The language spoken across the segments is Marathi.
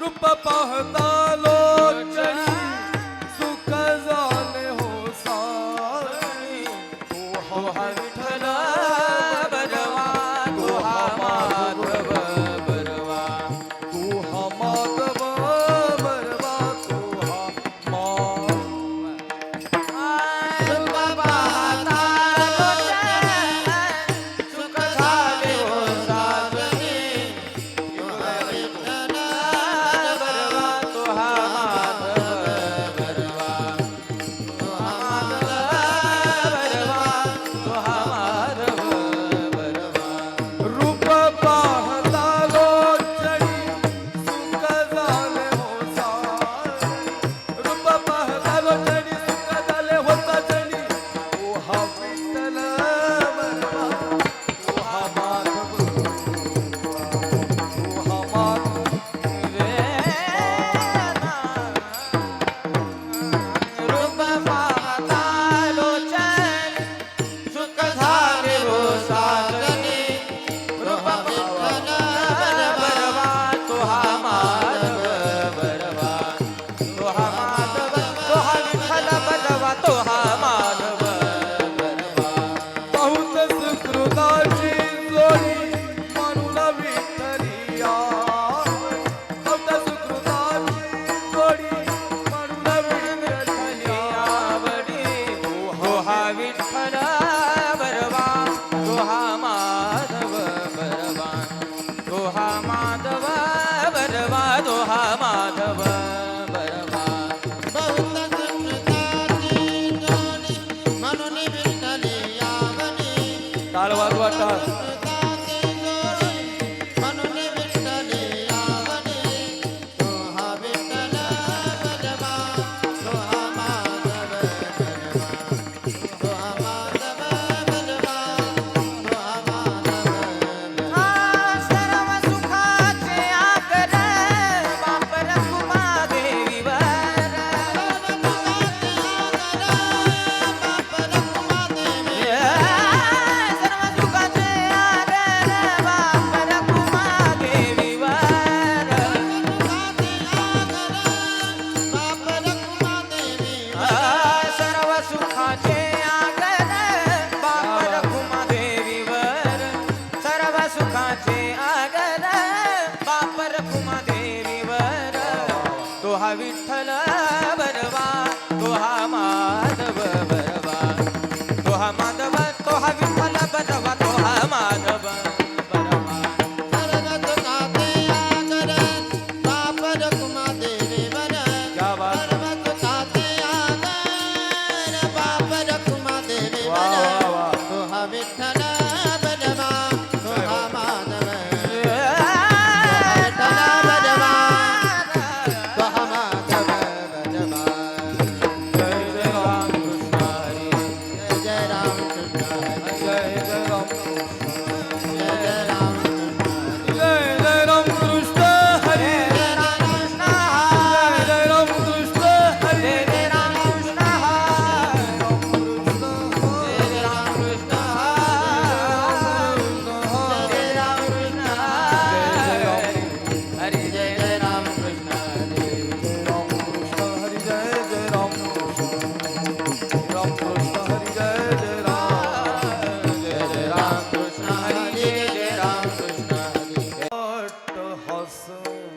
रूप पाहता लोचनी सुख झाले हो सारी तो हा विठ्ठल बरवा तो हा माधव बरवा तू हा माधव बरवा तू हा रूप पाहता लोचन सुख झाले हो साजनी विठ्ठल बरवा तो हा माधव बरवा तो हा माधव बरवा तो हा माधव बरवा रूप पाहता लोचनी सुख झाले हो सारी रूप पाहता लोचनी सुख झाले हो साजनी तू हा विठ्ठल बरवा तू हा माधव तू हा माधव रूप पाहता लोचन सुख झाले हो साजनी रूप विठ्ठल बरवा तो हा माधव बरवा तो हा माधव तो हा विठ्ठल बरवा तो हा माधव बरवा बहुत सुकृताची जोडी म्हणून विठ्ठली आवडी बहुत सुकृताची जोडी म्हणून विठ्ठली आवडी हो हा विठ्ठल बरवा तो हा माधव बरवा तो हा माधव बरवा तो हा माधव बरवा बहुत सुकृताची जोडी म्हणून विठ्ठली आवडी टाळ वाजवा टाळ सुकृताची जोडी म्हणून विठ्ठली आवडी तो हा विठ्ठल बरवा तो हा माधव बरवा तो हा माधव बरवा तो हा माधव बरवा सर्व सुखाचे आगर बाप रखुमा देवीवर सर्व सुखाचे आगर बाप रखुमा देवीवर सर्व सुखाचे आगर बाप रखुमा देवीवर सर्व सुखाचे आगर बाप रखुमा देवीवर तो हा विठ्ठल बरवा तो हा माधव बरवा तो हा माधव तो हा विठ्ठल बरवा तो हा माधव बरवा क्या बात वाह वाह वाह विठ्ठल बरवा तो हा माधव तो हा माधव बरवा जय जय राम कृष्ण हरी जय राम कृष्ण हरी जय जय राम जय राम कृष्ण हरी जय जय राम कृष्ण हरी जय राम कृष्ण जय जय राम कृष्ण हरी जय जय राम कृष्ण जय राम कृष्ण जय राम कृष्ण हरी जय जय राम कृष्ण हरी राम कृष्ण हरी जय जय राम राम कृष्ण हरी जय जय राम जय जय राम कृष्ण हरी जय जय राम कृष्ण हरी हस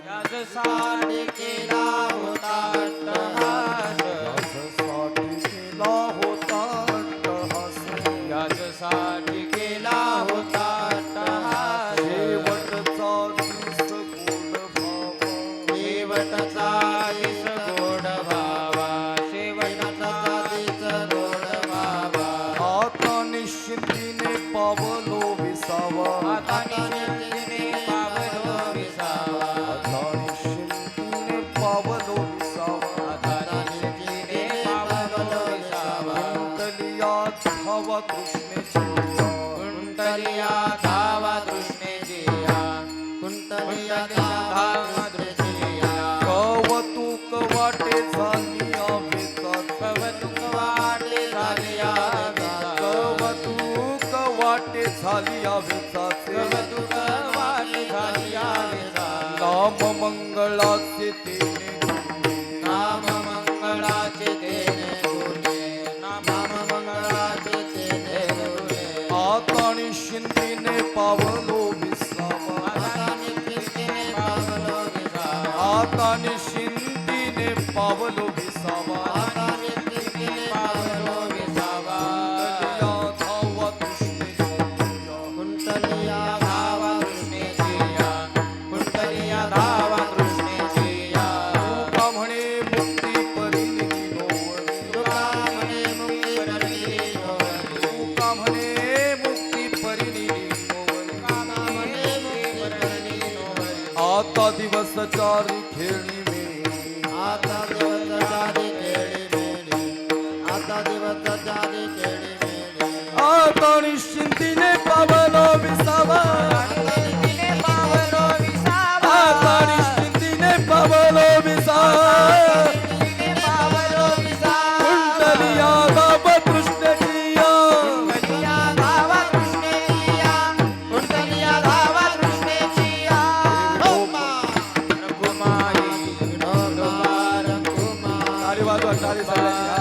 याज साडी केला होता अट्टहास साठी केला होता हस याज साडी केला होता अट्टहास शेवटचा दिस गोड भावा शेवटचा दिस गोड भावा शेवटचा दिस गोड भावा आता निश्चिंतीने पावलो विसावा आता निश्चिंतीने पावलो विसावा आता निश्चिंतीने पावलो विसावा आता निश्चिंतीने पावलो विसावा कुंडलियात हवा कृष्णेची कुंडलिया धावा तृष्णेची या कुंटलिया धावा तृष्णेची या कवतुक वाटे झाली आवेचात कवतुक वाटे झाली या कवतुक वाटे झाली आवेचाचे कवतुक वाटे झाली या नाम मंगळा मंगळाचे तेने नाम मंगळाचे तेने गुणे नाम मंगळाचे तेने गुणे आता निश्चिंतीने पावलो विसावा आता निश्चिंतीने पावलो विसावा आता निश्चिंतीने पावलो विसावा आता निश्चिंतीने पावलो विसावा कुंडलिया धावा कृष्णेच्या कुंडलिया धावा कृष्णेचिया तुका म्हणे मुक्ती परिनिधी नोवरी तुका म्हणे मुक्ती परिनिधी नोवरी तुका म्हणे मुक्ती परिनिधी नोवरी म्हणे मुक्ती परिनिधी नोवरी आता दिवस चारी खेळणी में आता दिवस जारी केळी मेळी आता दिवस जारी केळी मेळी आता निश्चिंतीने पावलो विसावा तिने पावलो विसावा आता निश्चिंतीने पावलो विसावा तिने पावलो विसावा कुंडलिया धावा कृष्णेचिया कुंडलिया धावा कृष्णेचिया कुंडलिया धावा कृष्णेचिया रघुमाई रघुमार कुमार टाळी वाजवा टाळी सगळ्यांची